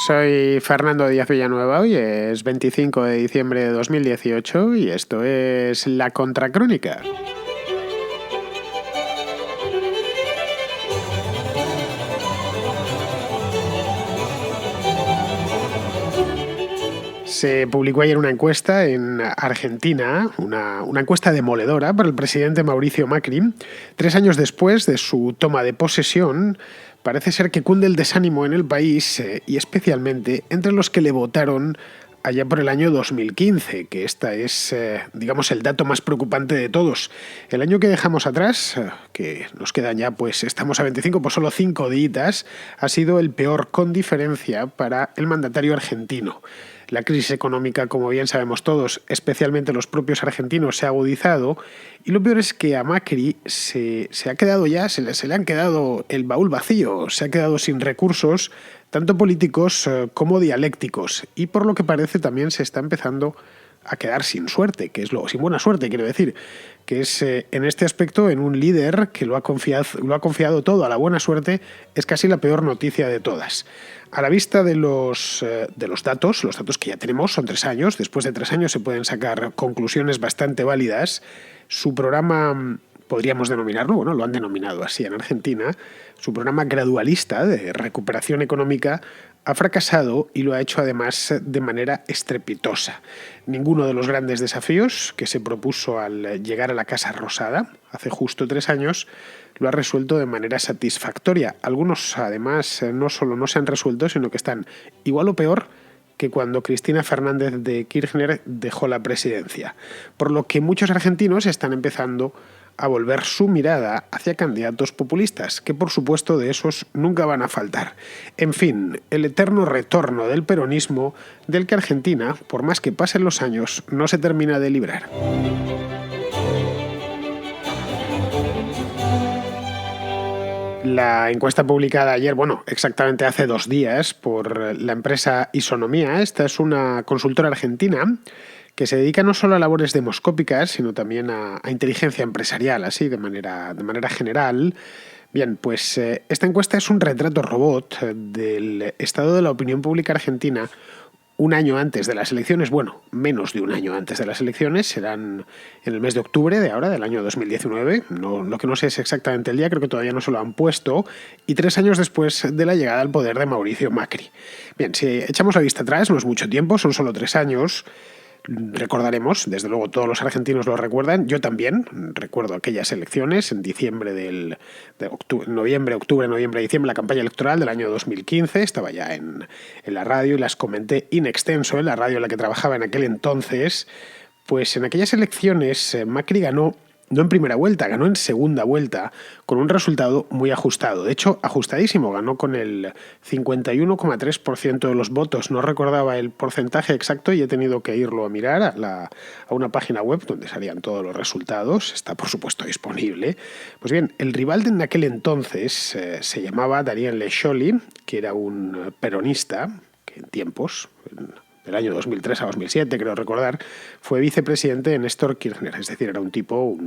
Soy Fernando Díaz Villanueva, hoy es 25 de diciembre de 2018 y esto es La Contracrónica. Se publicó ayer una encuesta en Argentina, una encuesta demoledora para el presidente Mauricio Macri. 3 años después de su toma de posesión, parece ser que cunde el desánimo en el país y especialmente entre los que le votaron allá por el año 2015, que esta es, digamos, el dato más preocupante de todos. El año que dejamos atrás, que nos quedan ya, pues estamos a 25, pues solo 5 días, ha sido el peor con diferencia para el mandatario argentino. La crisis económica, como bien sabemos todos, especialmente los propios argentinos, se ha agudizado y lo peor es que a Macri se ha quedado ya, se le han quedado el baúl vacío, se ha quedado sin recursos, tanto políticos como dialécticos, y por lo que parece también se está empezando a quedar sin suerte, sin buena suerte, quiero decir, que es en este aspecto en un líder que lo ha confiado todo a la buena suerte, es casi la peor noticia de todas. A la vista de los datos, los datos que ya tenemos son 3 años, después de 3 años se pueden sacar conclusiones bastante válidas. Su programa, podríamos denominarlo, bueno, lo han denominado así en Argentina, su programa gradualista de recuperación económica ha fracasado y lo ha hecho además de manera estrepitosa. Ninguno de los grandes desafíos que se propuso al llegar a la Casa Rosada hace justo 3 años lo ha resuelto de manera satisfactoria. Algunos además no solo no se han resuelto, sino que están igual o peor que cuando Cristina Fernández de Kirchner dejó la presidencia. Por lo que muchos argentinos están empezando a volver su mirada hacia candidatos populistas, que por supuesto de esos nunca van a faltar. En fin, el eterno retorno del peronismo del que Argentina, por más que pasen los años, no se termina de librar. La encuesta publicada ayer, bueno, exactamente hace 2 días, por la empresa Isonomía, esta es una consultora argentina que se dedica no solo a labores demoscópicas, sino también a inteligencia empresarial, así de manera general. Bien, pues esta encuesta es un retrato robot del estado de la opinión pública argentina un año antes de las elecciones, bueno, menos de un año antes de las elecciones, serán en el mes de octubre de ahora, del año 2019, lo que no sé es exactamente el día, creo que todavía no se lo han puesto, y 3 años después de la llegada al poder de Mauricio Macri. Bien, si echamos la vista atrás, no es mucho tiempo, son solo 3 años, recordaremos, desde luego todos los argentinos lo recuerdan, yo también recuerdo aquellas elecciones en noviembre, diciembre, la campaña electoral del año 2015, estaba ya en la radio y las comenté in extenso en la radio en la que trabajaba en aquel entonces. Pues en aquellas elecciones Macri ganó, no en primera vuelta, ganó en segunda vuelta, con un resultado muy ajustado. De hecho, ajustadísimo, ganó con el 51,3% de los votos. No recordaba el porcentaje exacto y he tenido que irlo a mirar a una página web donde salían todos los resultados. Está, por supuesto, disponible. Pues bien, el rival de en aquel entonces se llamaba Daniel Scioli, que era un peronista, que en tiempos... del año 2003 a 2007, creo recordar, fue vicepresidente de Néstor Kirchner. Es decir, era un tipo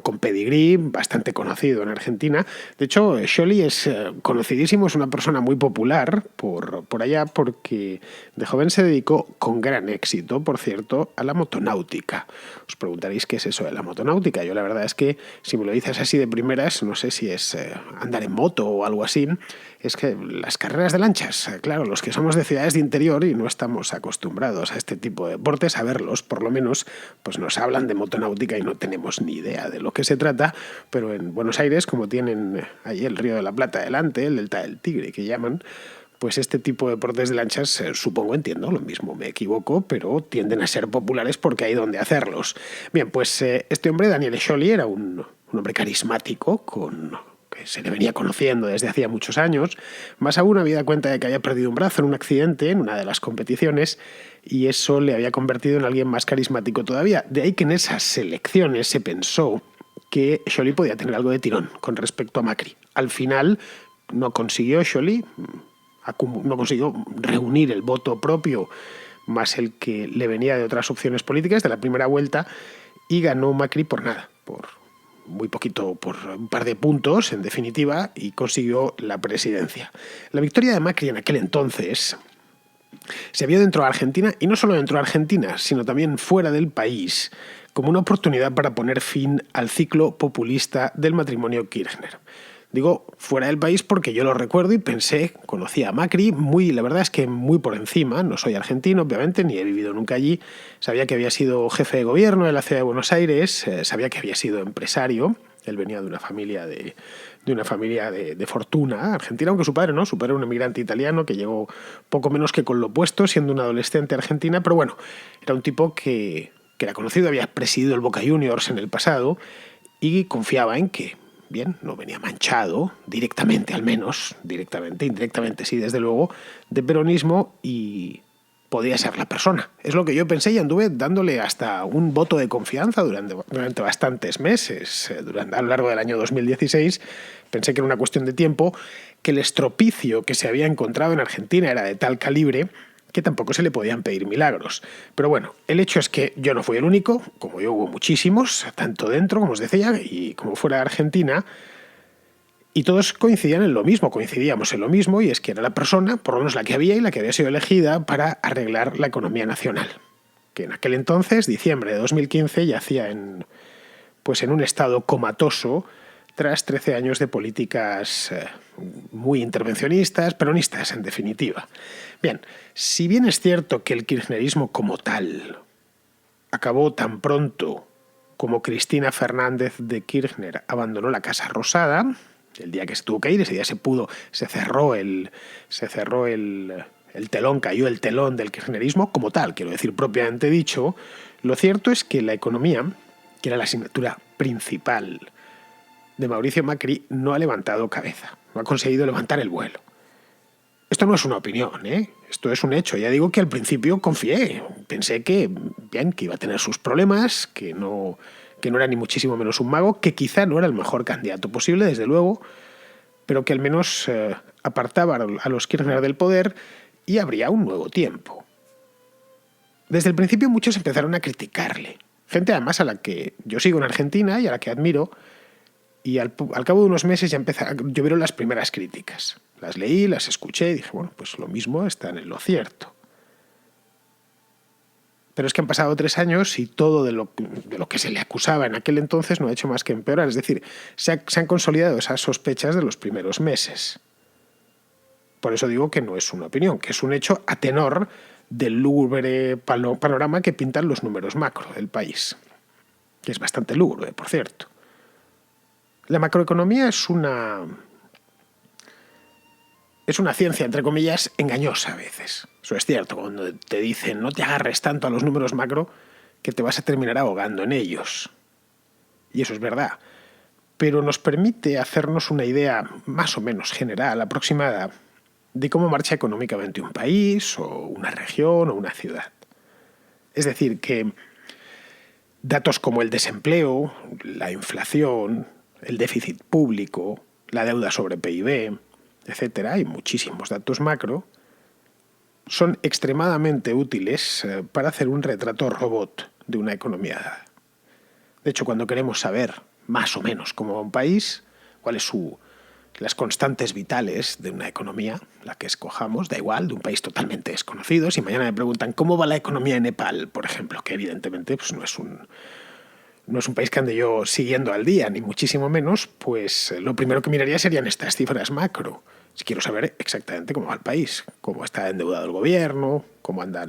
con pedigrí, bastante conocido en Argentina. De hecho, Scioli es conocidísimo, es una persona muy popular por allá, porque de joven se dedicó con gran éxito, por cierto, a la motonáutica. Os preguntaréis qué es eso de la motonáutica. Yo la verdad es que, si me lo dices así de primeras, no sé si es andar en moto o algo así, es que las carreras de lanchas, claro, los que somos de ciudades de interior y no estamos acostumbrados a este tipo de deportes, a verlos, por lo menos, pues nos hablan de motonáutica y no tenemos ni idea de lo que se trata, pero en Buenos Aires, como tienen ahí el Río de la Plata delante, el Delta del Tigre que llaman, pues este tipo de deportes de lanchas, supongo, entiendo, lo mismo me equivoco, pero tienden a ser populares porque hay donde hacerlos. Bien, pues este hombre, Daniel Scioli, era un hombre carismático, que se le venía conociendo desde hacía muchos años. Más aún había dado cuenta de que había perdido un brazo en un accidente en una de las competiciones y eso le había convertido en alguien más carismático todavía. De ahí que en esas elecciones se pensó que Scioli podía tener algo de tirón con respecto a Macri. Al final no consiguió Scioli, no consiguió reunir el voto propio más el que le venía de otras opciones políticas de la primera vuelta y ganó Macri por nada, por muy poquito, por un par de puntos, en definitiva, y consiguió la presidencia. La victoria de Macri en aquel entonces se vio dentro de Argentina, y no solo dentro de Argentina, sino también fuera del país, como una oportunidad para poner fin al ciclo populista del matrimonio Kirchner. Digo fuera del país porque yo lo recuerdo y pensé, conocía a Macri, la verdad es que muy por encima, no soy argentino obviamente, ni he vivido nunca allí, sabía que había sido jefe de gobierno de la ciudad de Buenos Aires, sabía que había sido empresario, él venía de una familia de fortuna argentina, aunque su padre no, su padre era un emigrante italiano que llegó poco menos que con lo opuesto, siendo un adolescente argentina, pero bueno, era un tipo que era conocido, había presidido el Boca Juniors en el pasado y confiaba en que, bien, no venía manchado, directamente al menos, indirectamente sí, desde luego, de peronismo y podía ser la persona. Es lo que yo pensé y anduve dándole hasta un voto de confianza durante bastantes meses. A lo largo del año 2016 pensé que era una cuestión de tiempo, que el estropicio que se había encontrado en Argentina era de tal calibre que tampoco se le podían pedir milagros. Pero bueno, el hecho es que yo no fui el único, como yo hubo muchísimos, tanto dentro, como os decía, y como fuera de Argentina, y todos coincidíamos en lo mismo, y es que era la persona, por lo menos la que había y la que había sido elegida para arreglar la economía nacional, que en aquel entonces, diciembre de 2015, yacía en un estado comatoso tras 13 años de políticas muy intervencionistas, peronistas en definitiva. Bien, si bien es cierto que el kirchnerismo como tal acabó tan pronto como Cristina Fernández de Kirchner abandonó la Casa Rosada, el día que se tuvo que ir, ese día se cerró el telón, cayó el telón del kirchnerismo como tal, quiero decir propiamente dicho, lo cierto es que la economía, que era la asignatura principal de Mauricio Macri, no ha levantado cabeza, no ha conseguido levantar el vuelo. Esto no es una opinión, esto es un hecho. Ya digo que al principio confié, pensé que iba a tener sus problemas, que no era ni muchísimo menos un mago, que quizá no era el mejor candidato posible, desde luego, pero que al menos apartaba a los Kirchner del poder y habría un nuevo tiempo. Desde el principio muchos empezaron a criticarle, gente además a la que yo sigo en Argentina y a la que admiro, y al cabo de unos meses ya llovieron las primeras críticas. Las leí, las escuché y dije, bueno, pues lo mismo está en lo cierto. Pero es que han pasado 3 años y todo de lo que se le acusaba en aquel entonces no ha hecho más que empeorar. Es decir, se han consolidado esas sospechas de los primeros meses. Por eso digo que no es una opinión, que es un hecho a tenor del lúgubre panorama que pintan los números macro del país. Que es bastante lúgubre, por cierto. La macroeconomía es una ciencia, entre comillas, engañosa a veces. Eso es cierto, cuando te dicen no te agarres tanto a los números macro que te vas a terminar ahogando en ellos. Y eso es verdad. Pero nos permite hacernos una idea más o menos general, aproximada, de cómo marcha económicamente un país, o una región, o una ciudad. Es decir, que datos como el desempleo, la inflación, el déficit público, la deuda sobre PIB, etcétera, hay muchísimos datos macro, son extremadamente útiles para hacer un retrato robot de una economía dada. De hecho, cuando queremos saber más o menos cómo va un país, cuáles las constantes vitales de una economía, la que escojamos, da igual, de un país totalmente desconocido. Si mañana me preguntan cómo va la economía en Nepal, por ejemplo, que evidentemente pues no es un país que ande yo siguiendo al día, ni muchísimo menos, pues lo primero que miraría serían estas cifras macro. Si quiero saber exactamente cómo va el país, cómo está endeudado el gobierno, cómo anda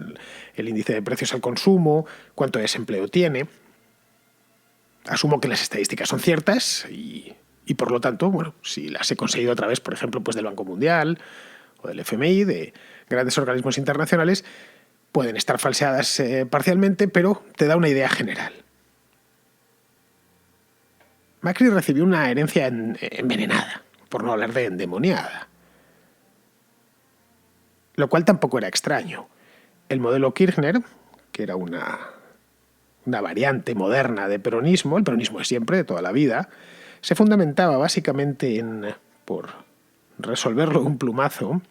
el índice de precios al consumo, cuánto desempleo tiene. Asumo que las estadísticas son ciertas y por lo tanto, bueno, si las he conseguido a través, por ejemplo, pues del Banco Mundial o del FMI, de grandes organismos internacionales, pueden estar falseadas parcialmente, pero te da una idea general. Macri recibió una herencia envenenada, por no hablar de endemoniada. Lo cual tampoco era extraño. El modelo Kirchner, que era una variante moderna de peronismo, el peronismo de siempre, de toda la vida, se fundamentaba básicamente por resolverlo de un plumazo,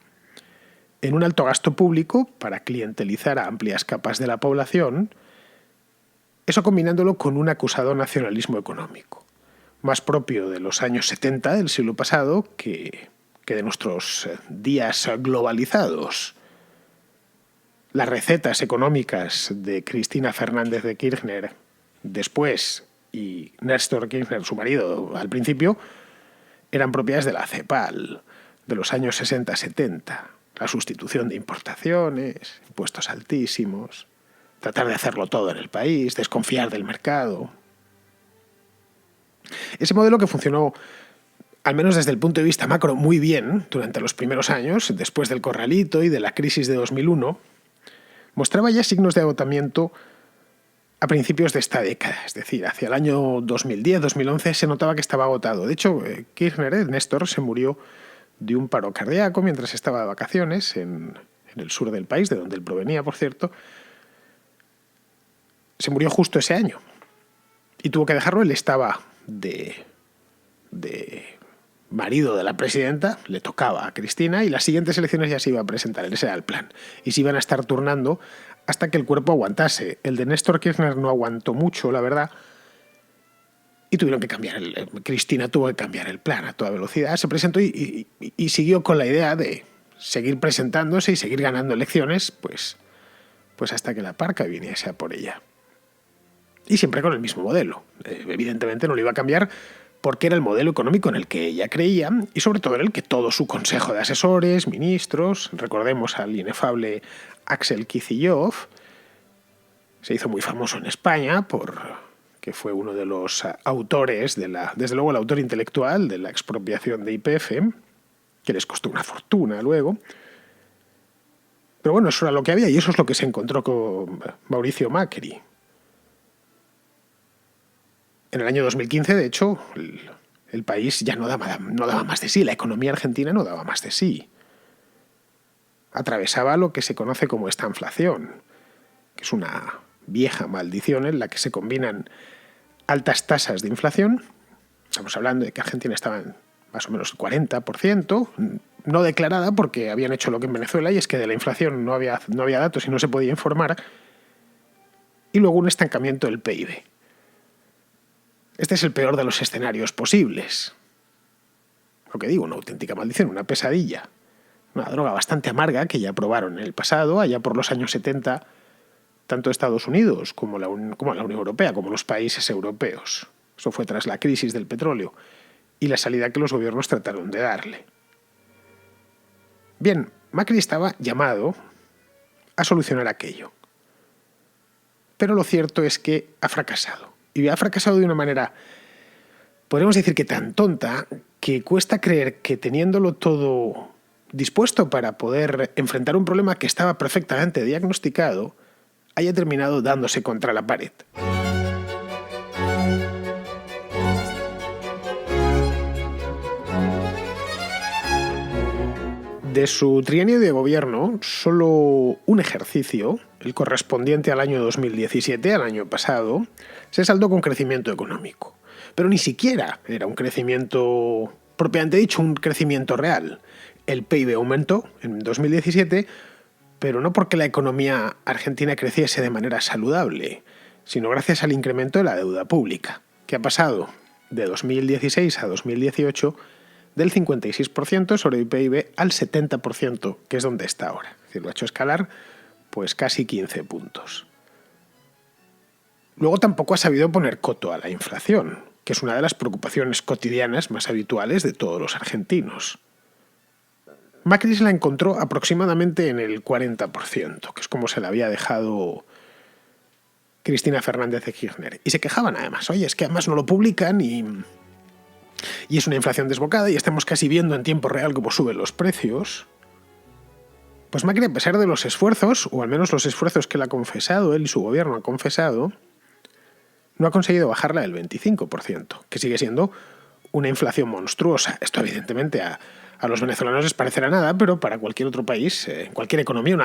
en un alto gasto público para clientelizar a amplias capas de la población, eso combinándolo con un acusado nacionalismo económico. más propio de los años 70 del siglo pasado que de nuestros días globalizados. Las recetas económicas de Cristina Fernández de Kirchner después y Néstor Kirchner, su marido, al principio, eran propiedades de la CEPAL, de los años 60-70. La sustitución de importaciones, impuestos altísimos, tratar de hacerlo todo en el país, desconfiar del mercado. Ese modelo que funcionó, al menos desde el punto de vista macro, muy bien durante los primeros años, después del corralito y de la crisis de 2001, mostraba ya signos de agotamiento a principios de esta década, es decir, hacia el año 2010-2011 se notaba que estaba agotado. De hecho, Kirchner, Néstor, se murió de un paro cardíaco mientras estaba de vacaciones en el sur del país, de donde él provenía, por cierto. Se murió justo ese año y tuvo que dejarlo. Él estaba de marido de la presidenta, le tocaba a Cristina y las siguientes elecciones ya se iba a presentar, ese era el plan. Y se iban a estar turnando hasta que el cuerpo aguantase. El de Néstor Kirchner no aguantó mucho, la verdad, y tuvieron que cambiar. Cristina tuvo que cambiar el plan a toda velocidad. Se presentó y siguió con la idea de seguir presentándose y seguir ganando elecciones, pues hasta que la parca viniese a por ella. Y siempre con el mismo modelo. Evidentemente no lo iba a cambiar porque era el modelo económico en el que ella creía y sobre todo en el que todo su consejo de asesores, ministros, recordemos al inefable Axel Kicillof, se hizo muy famoso en España que fue uno de los autores, desde luego el autor intelectual de la expropiación de YPF, que les costó una fortuna luego. Pero bueno, eso era lo que había y eso es lo que se encontró con Mauricio Macri. En el año 2015, de hecho, el país ya no daba más de sí, la economía argentina no daba más de sí. Atravesaba lo que se conoce como esta inflación, que es una vieja maldición en la que se combinan altas tasas de inflación. Estamos hablando de que Argentina estaba en más o menos el 40%, no declarada porque habían hecho lo que en Venezuela, y es que de la inflación no había datos y no se podía informar, y luego un estancamiento del PIB. Este es el peor de los escenarios posibles. Lo que digo, una auténtica maldición, una pesadilla. Una droga bastante amarga que ya probaron en el pasado, allá por los años 70, tanto Estados Unidos como la Unión Europea, como los países europeos. Eso fue tras la crisis del petróleo y la salida que los gobiernos trataron de darle. Bien, Macri estaba llamado a solucionar aquello. Pero lo cierto es que ha fracasado. Y ha fracasado de una manera, podríamos decir que tan tonta, que cuesta creer que teniéndolo todo dispuesto para poder enfrentar un problema que estaba perfectamente diagnosticado, haya terminado dándose contra la pared. De su trienio de gobierno, solo un ejercicio, el correspondiente al año 2017, al año pasado, se saldó con crecimiento económico. Pero ni siquiera era un crecimiento, propiamente dicho, un crecimiento real. El PIB aumentó en 2017, pero no porque la economía argentina creciese de manera saludable, sino gracias al incremento de la deuda pública, que ha pasado de 2016 a 2018 del 56% sobre el PIB al 70%, que es donde está ahora. Es decir, lo ha hecho escalar pues casi 15 puntos. Luego tampoco ha sabido poner coto a la inflación, que es una de las preocupaciones cotidianas más habituales de todos los argentinos. Macri se la encontró aproximadamente en el 40%, que es como se la había dejado Cristina Fernández de Kirchner. Y se quejaban además, oye, es que además no lo publican y es una inflación desbocada y estamos casi viendo en tiempo real cómo suben los precios. Pues Macri, a pesar de los esfuerzos, o al menos los esfuerzos que él ha confesado, él y su gobierno han confesado, no ha conseguido bajarla del 25%, que sigue siendo una inflación monstruosa. Esto evidentemente a los venezolanos les parecerá nada, pero para cualquier otro país, cualquier economía,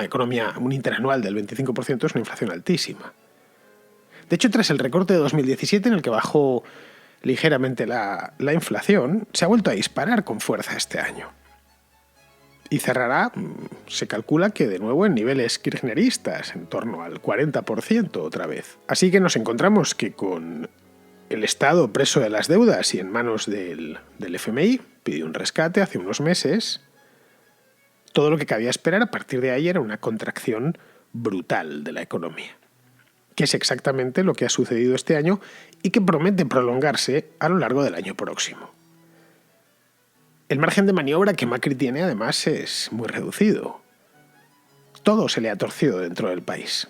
un interanual del 25% es una inflación altísima. De hecho, tras el recorte de 2017, en el que bajó ligeramente la inflación, se ha vuelto a disparar con fuerza este año. Y cerrará, se calcula que de nuevo en niveles kirchneristas, en torno al 40% otra vez. Así que nos encontramos que con el Estado preso de las deudas y en manos del FMI, pidió un rescate hace unos meses. Todo lo que cabía esperar a partir de ahí era una contracción brutal de la economía, que es exactamente lo que ha sucedido este año y que promete prolongarse a lo largo del año próximo. El margen de maniobra que Macri tiene, además, es muy reducido. Todo se le ha torcido dentro del país.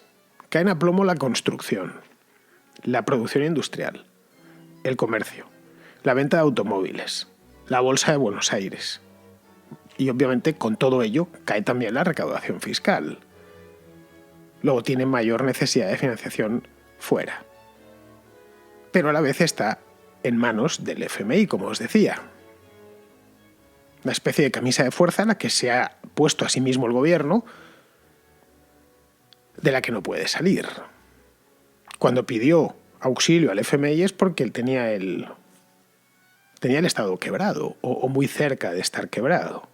Caen a plomo la construcción, la producción industrial, el comercio, la venta de automóviles, la bolsa de Buenos Aires. Y obviamente con todo ello cae también la recaudación fiscal. Luego tiene mayor necesidad de financiación fuera. Pero a la vez está en manos del FMI, como os decía. Una especie de camisa de fuerza en la que se ha puesto a sí mismo el gobierno, de la que no puede salir. Cuando pidió auxilio al FMI es porque él tenía el Estado quebrado o muy cerca de estar quebrado.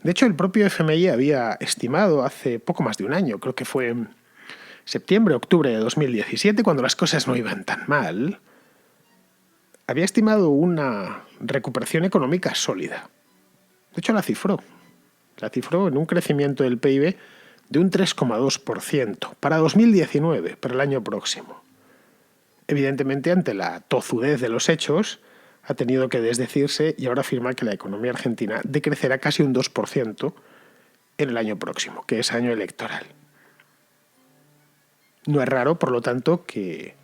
De hecho, el propio FMI había estimado hace poco más de un año, creo que fue en septiembre, octubre de 2017, cuando las cosas no iban tan mal, había estimado una recuperación económica sólida. De hecho, la cifró en un crecimiento del PIB de un 3,2% para 2019, para el año próximo. Evidentemente, ante la tozudez de los hechos, ha tenido que desdecirse y ahora afirma que la economía argentina decrecerá casi un 2% en el año próximo, que es año electoral. No es raro, por lo tanto, que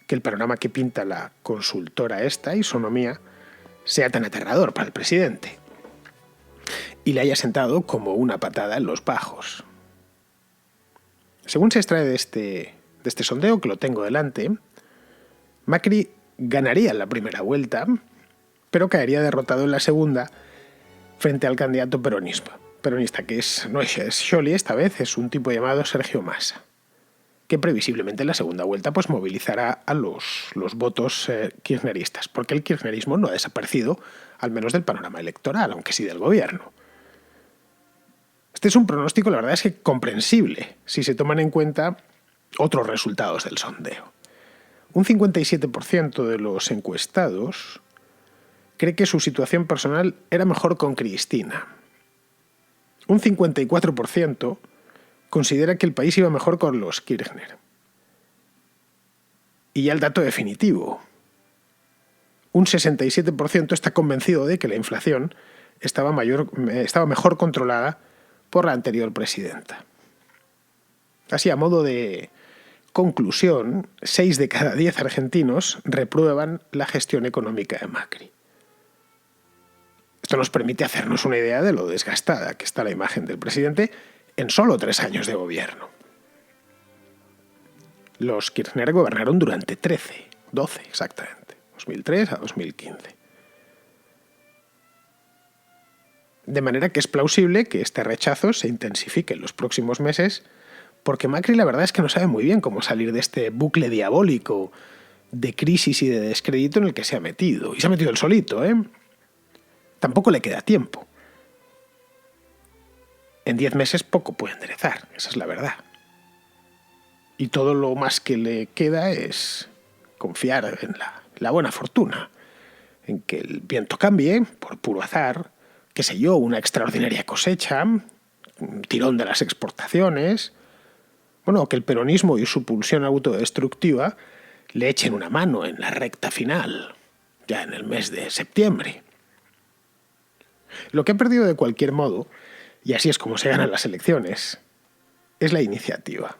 el panorama que pinta la consultora esta, Isonomía, sea tan aterrador para el presidente y le haya sentado como una patada en los bajos. Según se extrae de este sondeo, que lo tengo delante, Macri ganaría en la primera vuelta, pero caería derrotado en la segunda frente al candidato peronista, que no es Scioli esta vez, es un tipo llamado Sergio Massa, que previsiblemente en la segunda vuelta pues movilizará a los votos kirchneristas, porque el kirchnerismo no ha desaparecido, al menos del panorama electoral, aunque sí del gobierno. Este es un pronóstico, la verdad es que comprensible, si se toman en cuenta otros resultados del sondeo. Un 57% de los encuestados cree que su situación personal era mejor con Cristina. Un 54% considera que el país iba mejor con los Kirchner. Y ya el dato definitivo. Un 67% está convencido de que la inflación estaba mejor controlada por la anterior presidenta. Así, a modo de conclusión, 6 de cada 10 argentinos reprueban la gestión económica de Macri. Esto nos permite hacernos una idea de lo desgastada que está la imagen del presidente en solo 3 años de gobierno. Los Kirchner gobernaron durante 12 exactamente, 2003 a 2015. De manera que es plausible que este rechazo se intensifique en los próximos meses, porque Macri la verdad es que no sabe muy bien cómo salir de este bucle diabólico de crisis y de descrédito en el que se ha metido. Y se ha metido él solito, ¿eh? Tampoco le queda tiempo. En 10 meses poco puede enderezar, esa es la verdad. Y todo lo más que le queda es confiar en la buena fortuna, en que el viento cambie por puro azar, qué sé yo, una extraordinaria cosecha, un tirón de las exportaciones, que el peronismo y su pulsión autodestructiva le echen una mano en la recta final, ya en el mes de septiembre. Lo que ha perdido de cualquier modo, y así es como se ganan las elecciones, es la iniciativa.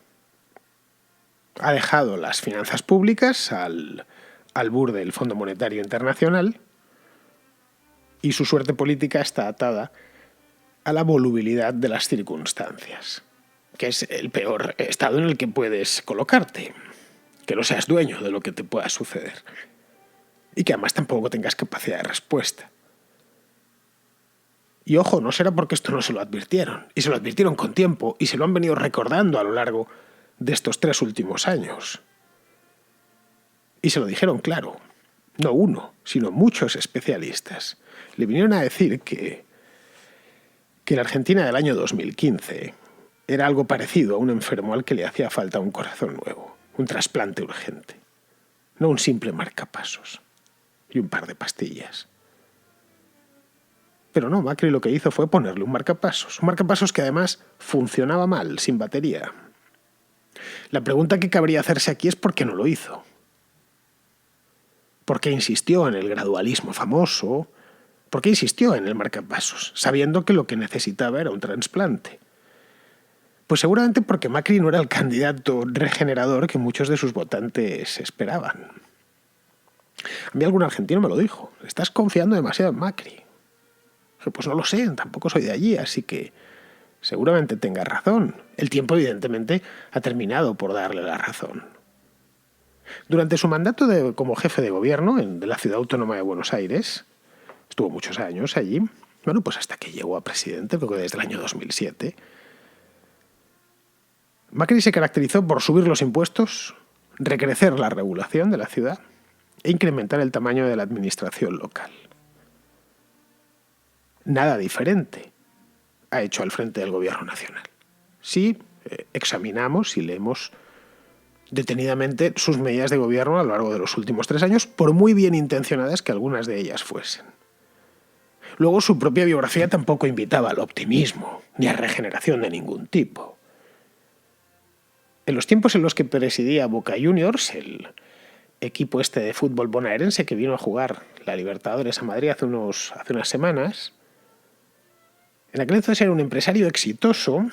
Ha dejado las finanzas públicas al albur del Fondo Monetario Internacional y su suerte política está atada a la volubilidad de las circunstancias, que es el peor estado en el que puedes colocarte, que no seas dueño de lo que te pueda suceder y que además tampoco tengas capacidad de respuesta. Y ojo, no será porque esto no se lo advirtieron, y se lo advirtieron con tiempo y se lo han venido recordando a lo largo de estos 3 últimos años. Y se lo dijeron claro, no uno, sino muchos especialistas. Le vinieron a decir que la Argentina del año 2015 era algo parecido a un enfermo al que le hacía falta un corazón nuevo, un trasplante urgente. no un simple marcapasos y un par de pastillas. Pero no, Macri lo que hizo fue ponerle un marcapasos que además funcionaba mal, sin batería. La pregunta que cabría hacerse aquí es por qué no lo hizo. ¿Por qué insistió en el gradualismo famoso? ¿Por qué insistió en el marcapasos, sabiendo que lo que necesitaba era un trasplante? Pues seguramente porque Macri no era el candidato regenerador que muchos de sus votantes esperaban. A mí algún argentino me lo dijo: estás confiando demasiado en Macri. Pues no lo sé, tampoco soy de allí, así que seguramente tenga razón. El tiempo, evidentemente, ha terminado por darle la razón. Durante su mandato como jefe de gobierno de la Ciudad Autónoma de Buenos Aires, estuvo muchos años allí, bueno, pues hasta que llegó a presidente, creo que desde el año 2007, Macri se caracterizó por subir los impuestos, recrecer la regulación de la ciudad e incrementar el tamaño de la administración local. Nada diferente ha hecho al frente del gobierno nacional. Sí, examinamos y leemos detenidamente sus medidas de gobierno a lo largo de los últimos 3 años, por muy bien intencionadas que algunas de ellas fuesen. Luego, su propia biografía tampoco invitaba al optimismo, ni a regeneración de ningún tipo. En los tiempos en los que presidía Boca Juniors, el equipo de fútbol bonaerense que vino a jugar la Libertadores a Madrid hace unas semanas, en aquel entonces era un empresario exitoso,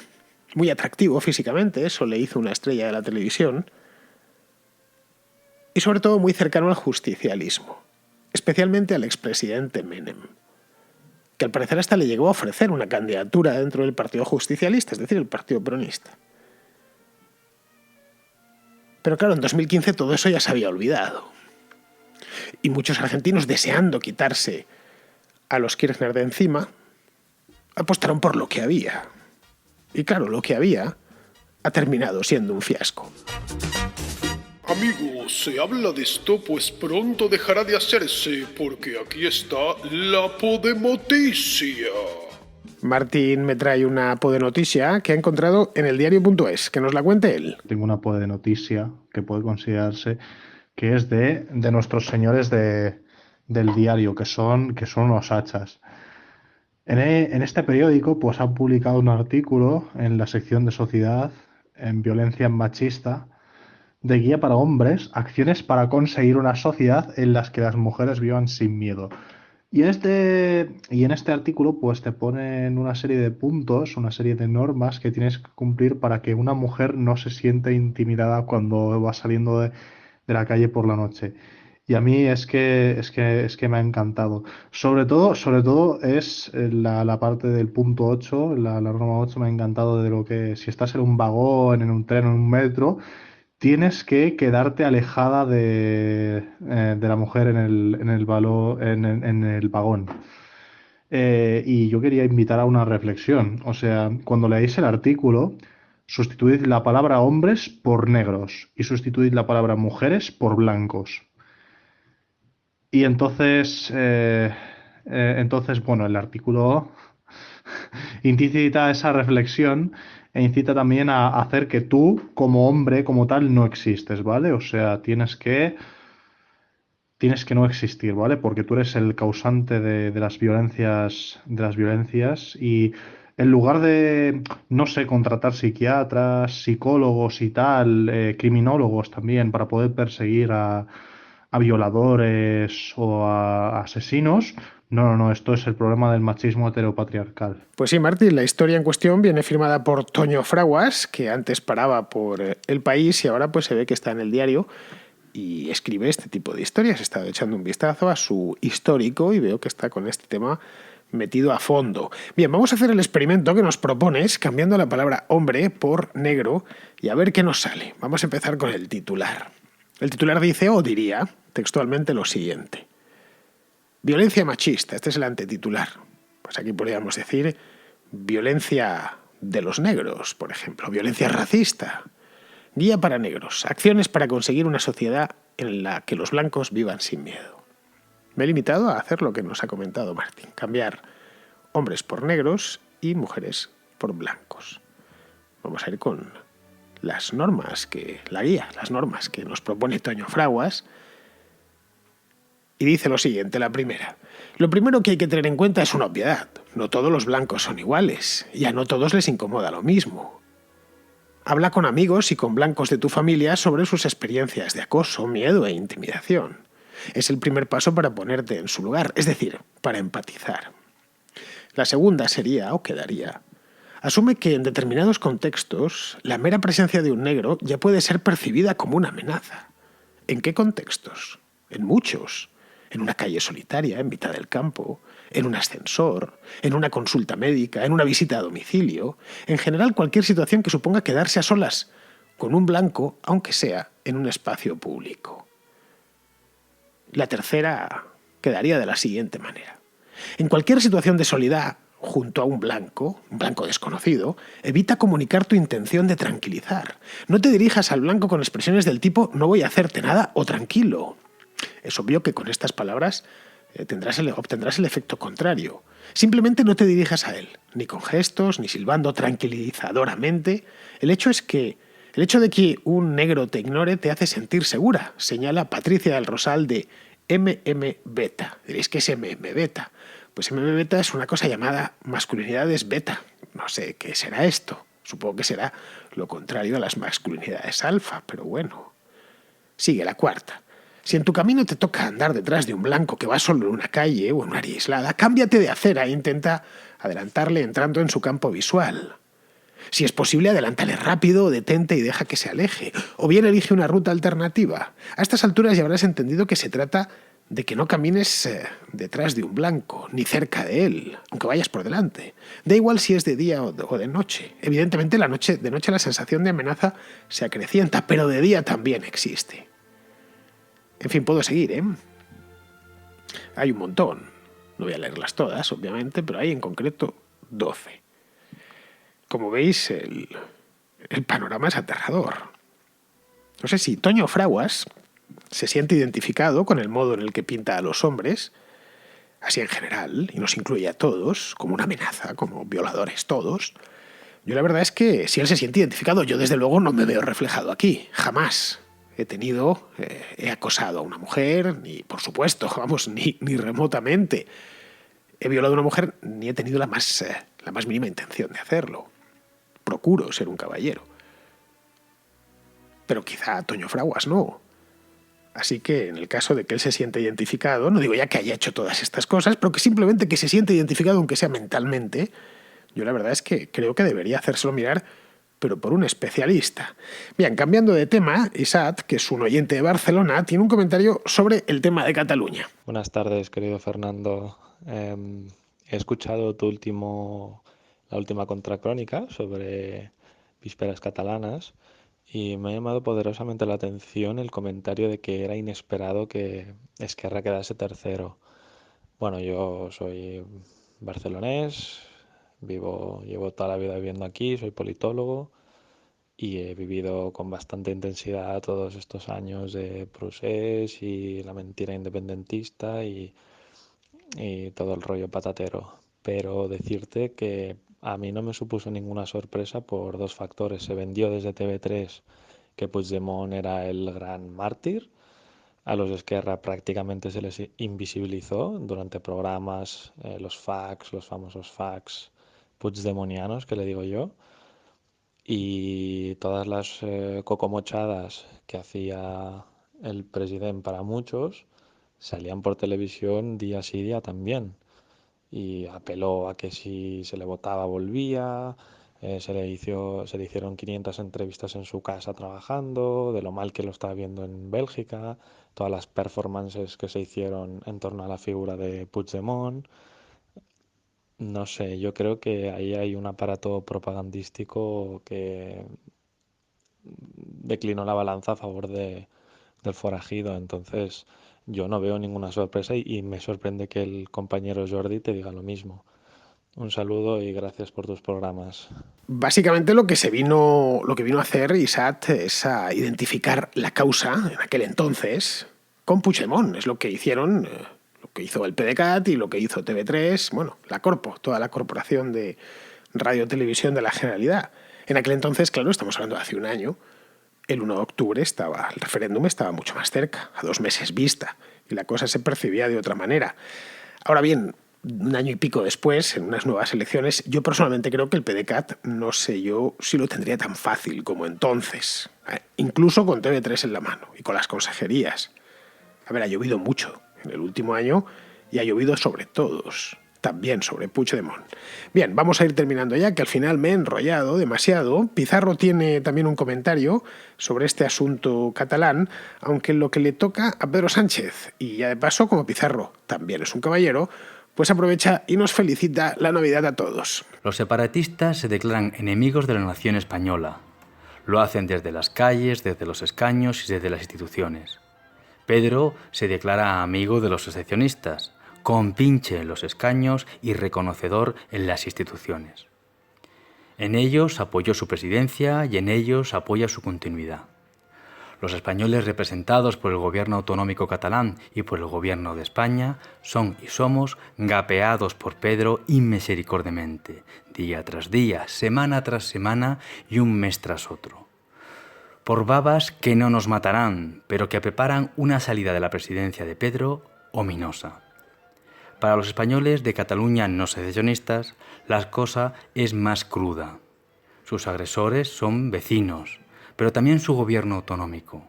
muy atractivo físicamente, eso le hizo una estrella de la televisión, y sobre todo muy cercano al justicialismo, especialmente al expresidente Menem, que al parecer hasta le llegó a ofrecer una candidatura dentro del Partido Justicialista, es decir, el Partido Peronista. Pero claro, en 2015 todo eso ya se había olvidado. Y muchos argentinos, deseando quitarse a los Kirchner de encima, apostaron por lo que había. Y claro, lo que había ha terminado siendo un fiasco. Amigos, se habla de esto, pues pronto dejará de hacerse, porque aquí está la Podemoticia. Martín me trae una podenoticia que ha encontrado en el diario.es, que nos la cuente él. Tengo una podenoticia que puede considerarse que es de nuestros señores del diario, que son unos hachas. En este periódico pues han publicado un artículo en la sección de sociedad en violencia machista de guía para hombres, acciones para conseguir una sociedad en las que las mujeres vivan sin miedo. Y en este artículo pues te ponen una serie de puntos, una serie de normas que tienes que cumplir para que una mujer no se siente intimidada cuando va saliendo de la calle por la noche. Y a mí es que me ha encantado. Sobre todo es la parte del punto 8, la norma 8 me ha encantado de lo que si estás en un vagón, en un tren, en un metro, tienes que quedarte alejada de la mujer en el vagón. Y yo quería invitar a una reflexión. O sea, cuando leáis el artículo, sustituid la palabra hombres por negros y sustituid la palabra mujeres por blancos. Y entonces, bueno, el artículo incita a esa reflexión e incita también a hacer que tú, como hombre, como tal, no existes, ¿vale? O sea, tienes que no existir, ¿vale? Porque tú eres el causante de las violencias y en lugar de, no sé, contratar psiquiatras, psicólogos y tal, criminólogos también para poder perseguir a violadores o a asesinos. No, esto es el problema del machismo heteropatriarcal. Pues sí, Martín, la historia en cuestión viene firmada por Toño Fraguas, que antes paraba por El País y ahora pues se ve que está en el diario y escribe este tipo de historias. He estado echando un vistazo a su histórico y veo que está con este tema metido a fondo. Bien, vamos a hacer el experimento que nos propones cambiando la palabra hombre por negro y a ver qué nos sale. Vamos a empezar con el titular. El titular dice, o diría textualmente lo siguiente: violencia machista, este es el antititular. Pues aquí podríamos decir violencia de los negros, por ejemplo, violencia racista, guía para negros, acciones para conseguir una sociedad en la que los blancos vivan sin miedo. Me he limitado a hacer lo que nos ha comentado Martín, cambiar hombres por negros y mujeres por blancos. Vamos a ir con las normas que nos propone Toño Fraguas Y dice lo siguiente, la primera. Lo primero que hay que tener en cuenta es una obviedad. No todos los blancos son iguales, y a no todos les incomoda lo mismo. Habla con amigos y con blancos de tu familia sobre sus experiencias de acoso, miedo e intimidación. Es el primer paso para ponerte en su lugar, es decir, para empatizar. La segunda sería, o quedaría, asume que en determinados contextos la mera presencia de un negro ya puede ser percibida como una amenaza. ¿En qué contextos? En muchos. En una calle solitaria, en mitad del campo, en un ascensor, en una consulta médica, en una visita a domicilio, en general cualquier situación que suponga quedarse a solas con un blanco, aunque sea en un espacio público. La tercera quedaría de la siguiente manera. En cualquier situación de soledad junto a un blanco desconocido, evita comunicar tu intención de tranquilizar. No te dirijas al blanco con expresiones del tipo «no voy a hacerte nada» o «tranquilo». Es obvio que con estas palabras obtendrás el efecto contrario. Simplemente no te dirijas a él, ni con gestos, ni silbando tranquilizadoramente. El hecho de que un negro te ignore te hace sentir segura, señala Patricia del Rosal de MM Beta. Diréis, ¿qué es MM Beta? Pues MM Beta es una cosa llamada masculinidades beta. No sé qué será esto. Supongo que será lo contrario a las masculinidades alfa, pero bueno. Sigue la cuarta. Si en tu camino te toca andar detrás de un blanco que va solo en una calle o en un área aislada, cámbiate de acera e intenta adelantarle entrando en su campo visual. Si es posible, adelántale rápido, detente y deja que se aleje. O bien elige una ruta alternativa. A estas alturas ya habrás entendido que se trata de que no camines detrás de un blanco, ni cerca de él, aunque vayas por delante. Da igual si es de día o de noche. Evidentemente, de noche la sensación de amenaza se acrecienta, pero de día también existe. En fin, puedo seguir, ¿eh? Hay un montón. No voy a leerlas todas, obviamente, pero hay en concreto 12. Como veis, el panorama es aterrador. No sé si Toño Fraguas se siente identificado con el modo en el que pinta a los hombres, así en general, y nos incluye a todos, como una amenaza, como violadores todos. Yo la verdad es que si él se siente identificado, yo desde luego no me veo reflejado aquí, jamás. He acosado a una mujer, ni por supuesto, ni remotamente. He violado a una mujer, ni he tenido la más mínima intención de hacerlo. Procuro ser un caballero. Pero quizá Toño Fraguas no. Así que en el caso de que él se sienta identificado, no digo ya que haya hecho todas estas cosas, pero que simplemente que se sienta identificado, aunque sea mentalmente, yo la verdad es que creo que debería hacérselo mirar, pero por un especialista. Bien, cambiando de tema, Isat, que es un oyente de Barcelona, tiene un comentario sobre el tema de Cataluña. Buenas tardes, querido Fernando. He escuchado la última contracrónica sobre vísperas catalanas y me ha llamado poderosamente la atención el comentario de que era inesperado que Esquerra quedase tercero. Bueno, yo soy barcelonés, llevo toda la vida viviendo aquí, soy politólogo y he vivido con bastante intensidad todos estos años de procés y la mentira independentista y todo el rollo patatero. Pero decirte que a mí no me supuso ninguna sorpresa por dos factores. Se vendió desde TV3 que Puigdemont era el gran mártir. A los de Esquerra prácticamente se les invisibilizó durante programas, los famosos fax puigdemonianos que le digo yo. Y todas las cocomochadas que hacía el presidente para muchos salían por televisión día sí día también. Y apeló a que si se le votaba volvía, se le hicieron 500 entrevistas en su casa trabajando, de lo mal que lo estaba viendo en Bélgica, todas las performances que se hicieron en torno a la figura de Puigdemont. No sé, yo creo que ahí hay un aparato propagandístico que declinó la balanza a favor del forajido. Entonces, yo no veo ninguna sorpresa y me sorprende que el compañero Jordi te diga lo mismo. Un saludo y gracias por tus programas. Básicamente lo que vino a hacer Isat es a identificar la causa en aquel entonces con Puigdemont. Es lo que hicieron, lo que hizo el PDeCAT y lo que hizo TV3, bueno, la Corpo, toda la corporación de radio y televisión de la Generalidad. En aquel entonces, claro, estamos hablando de hace un año, el 1 de octubre el referéndum estaba mucho más cerca, a 2 meses vista, y la cosa se percibía de otra manera. Ahora bien, un año y pico después, en unas nuevas elecciones, yo personalmente creo que el PDeCAT no sé yo si lo tendría tan fácil como entonces, incluso con TV3 en la mano y con las consejerías. A ver, ha llovido mucho en el último año y ha llovido sobre todos, también sobre Puigdemont. Bien, vamos a ir terminando ya, que al final me he enrollado demasiado. Pizarro tiene también un comentario sobre este asunto catalán, aunque lo que le toca a Pedro Sánchez, y ya de paso, como Pizarro también es un caballero, pues aprovecha y nos felicita la Navidad a todos. Los separatistas se declaran enemigos de la nación española. Lo hacen desde las calles, desde los escaños y desde las instituciones. Pedro se declara amigo de los secessionistas, compinche en los escaños y reconocedor en las instituciones. En ellos apoyó su presidencia y en ellos apoya su continuidad. Los españoles representados por el gobierno autonómico catalán y por el gobierno de España son y somos gapeados por Pedro inmisericordiamente, día tras día, semana tras semana y un mes tras otro. Por babas que no nos matarán, pero que preparan una salida de la presidencia de Pedro ominosa. Para los españoles de Cataluña no secesionistas, la cosa es más cruda. Sus agresores son vecinos, pero también su gobierno autonómico,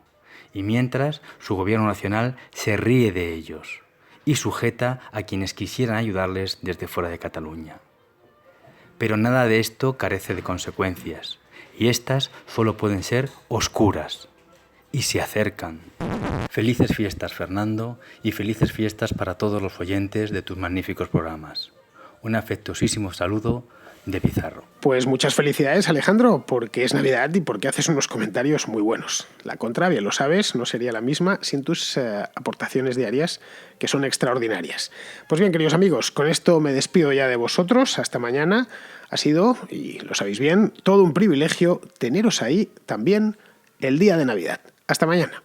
y mientras su gobierno nacional se ríe de ellos y sujeta a quienes quisieran ayudarles desde fuera de Cataluña. Pero nada de esto carece de consecuencias, y estas solo pueden ser oscuras, y se acercan. Felices fiestas, Fernando, y felices fiestas para todos los oyentes de tus magníficos programas. Un afectuosísimo saludo de Pizarro. Pues muchas felicidades, Alejandro, porque es Navidad y porque haces unos comentarios muy buenos. La contra, bien lo sabes, no sería la misma sin tus aportaciones diarias, que son extraordinarias. Pues bien, queridos amigos, con esto me despido ya de vosotros. Hasta mañana. Ha sido, y lo sabéis bien, todo un privilegio teneros ahí también el día de Navidad. Hasta mañana.